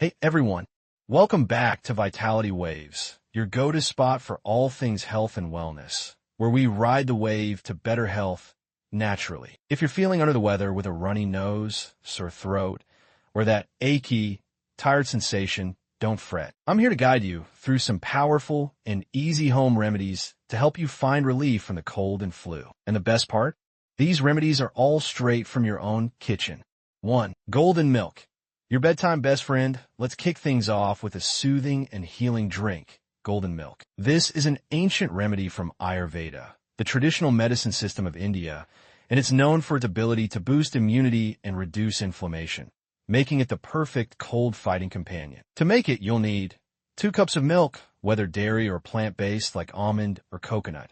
Hey everyone, welcome back to Vitality Waves, your go-to spot for all things health and wellness, where we ride the wave to better health naturally. If you're feeling under the weather with a runny nose, sore throat, or that achy, tired sensation, don't fret. I'm here to guide you through some powerful and easy home remedies to help you find relief from the cold and flu. And the best part? These remedies are all straight from your own kitchen. 1. Golden milk. Your bedtime best friend. Let's kick things off with a soothing and healing drink, golden milk. This is an ancient remedy from Ayurveda, the traditional medicine system of India, and it's known for its ability to boost immunity and reduce inflammation, making it the perfect cold-fighting companion. To make it, you'll need 2 cups of milk, whether dairy or plant-based like almond or coconut,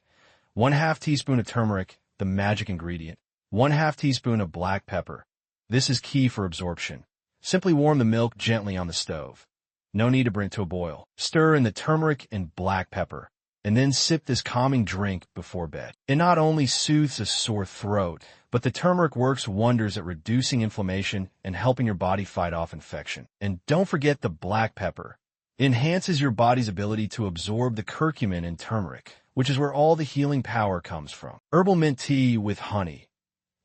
1/2 teaspoon of turmeric, the magic ingredient, 1/2 teaspoon of black pepper. This is key for absorption. Simply warm the milk gently on the stove. No need to bring it to a boil. Stir in the turmeric and black pepper, and then sip this calming drink before bed. It not only soothes a sore throat, but the turmeric works wonders at reducing inflammation and helping your body fight off infection. And don't forget the black pepper. It enhances your body's ability to absorb the curcumin in turmeric, which is where all the healing power comes from. Herbal mint tea with honey.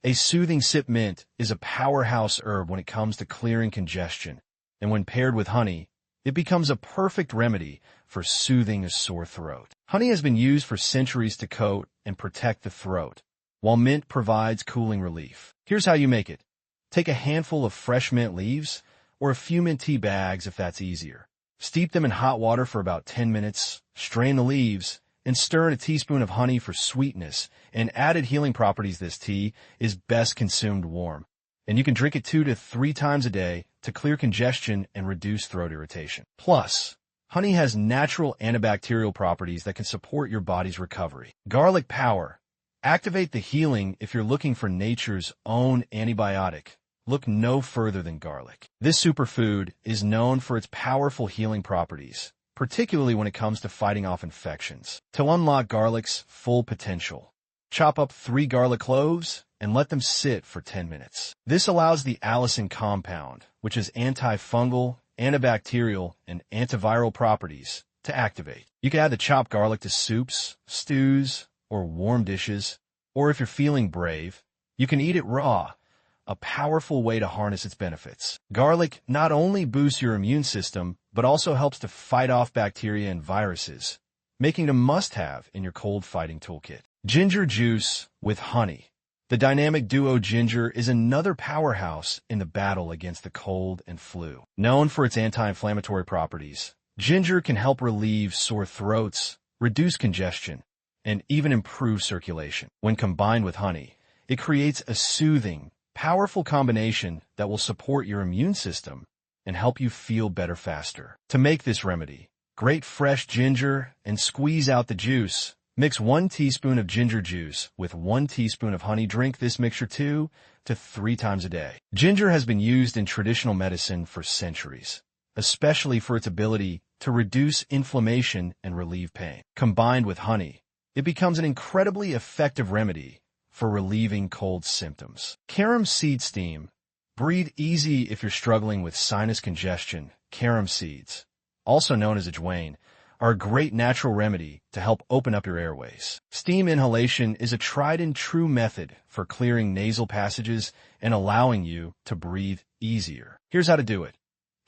A soothing sip mint is a powerhouse herb when it comes to clearing congestion, and when paired with honey, it becomes a perfect remedy for soothing a sore throat. Honey has been used for centuries to coat and protect the throat, while mint provides cooling relief. Here's how you make it. Take a handful of fresh mint leaves, or a few mint tea bags if that's easier. Steep them in hot water for about 10 minutes, strain the leaves, and stir in a teaspoon of honey for sweetness and added healing properties. This tea is best consumed warm, and you can drink it 2 to 3 times a day to clear congestion and reduce throat irritation. Plus, honey has natural antibacterial properties that can support your body's recovery. Garlic power. Activate the healing. If you're looking for nature's own antibiotic, look no further than garlic. This superfood is known for its powerful healing properties, particularly when it comes to fighting off infections. To unlock garlic's full potential, chop up 3 garlic cloves and let them sit for 10 minutes. This allows the allicin compound, which is antifungal, antibacterial, and antiviral properties, to activate. You can add the chopped garlic to soups, stews, or warm dishes, or if you're feeling brave, you can eat it raw, a powerful way to harness its benefits. Garlic not only boosts your immune system, but also helps to fight off bacteria and viruses, making it a must-have in your cold-fighting toolkit. Ginger juice with honey. The dynamic duo ginger is another powerhouse in the battle against the cold and flu. Known for its anti-inflammatory properties, ginger can help relieve sore throats, reduce congestion, and even improve circulation. When combined with honey, it creates a soothing, powerful combination that will support your immune system and help you feel better faster. To make this remedy, grate fresh ginger and squeeze out the juice. Mix 1 teaspoon of ginger juice with 1 teaspoon of honey. Drink this mixture 2 to 3 times a day. Ginger has been used in traditional medicine for centuries, especially for its ability to reduce inflammation and relieve pain. Combined with honey, it becomes an incredibly effective remedy for relieving cold symptoms. Carom seed steam. Breathe easy if you're struggling with sinus congestion. Carom seeds, also known as ajwain, are a great natural remedy to help open up your airways. Steam inhalation is a tried-and-true method for clearing nasal passages and allowing you to breathe easier. Here's how to do it.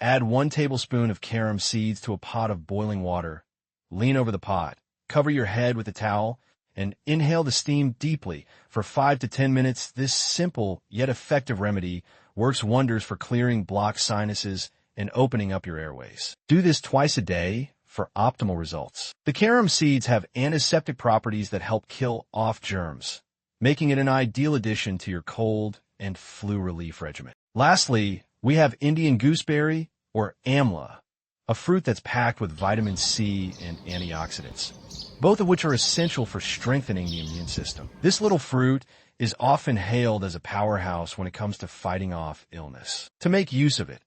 Add 1 tablespoon of carom seeds to a pot of boiling water. Lean over the pot, cover your head with a towel, and inhale the steam deeply for 5 to 10 minutes. This simple yet effective remedy works wonders for clearing blocked sinuses and opening up your airways. Do this twice a day for optimal results. The carom seeds have antiseptic properties that help kill off germs, making it an ideal addition to your cold and flu relief regimen. Lastly, we have Indian gooseberry, or amla, a fruit that's packed with vitamin C and antioxidants, both of which are essential for strengthening the immune system. This little fruit is often hailed as a powerhouse when it comes to fighting off illness. To make use of it,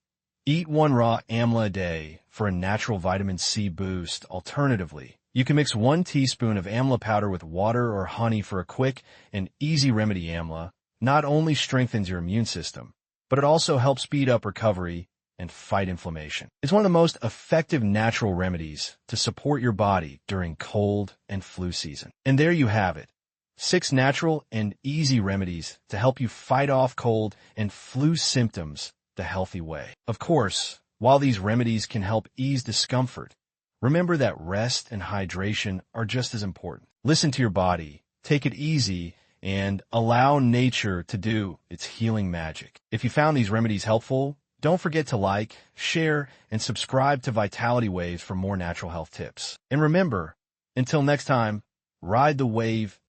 eat 1 raw amla a day for a natural vitamin C boost. Alternatively, you can mix 1 teaspoon of amla powder with water or honey for a quick and easy remedy. Amla not only strengthens your immune system, but it also helps speed up recovery and fight inflammation. It's one of the most effective natural remedies to support your body during cold and flu season. And there you have it. 6 natural and easy remedies to help you fight off cold and flu symptoms the healthy way. Of course, while these remedies can help ease discomfort, remember that rest and hydration are just as important. Listen to your body, take it easy, and allow nature to do its healing magic. If you found these remedies helpful, don't forget to like, share, and subscribe to Vitality Waves for more natural health tips. And remember, until next time, ride the wave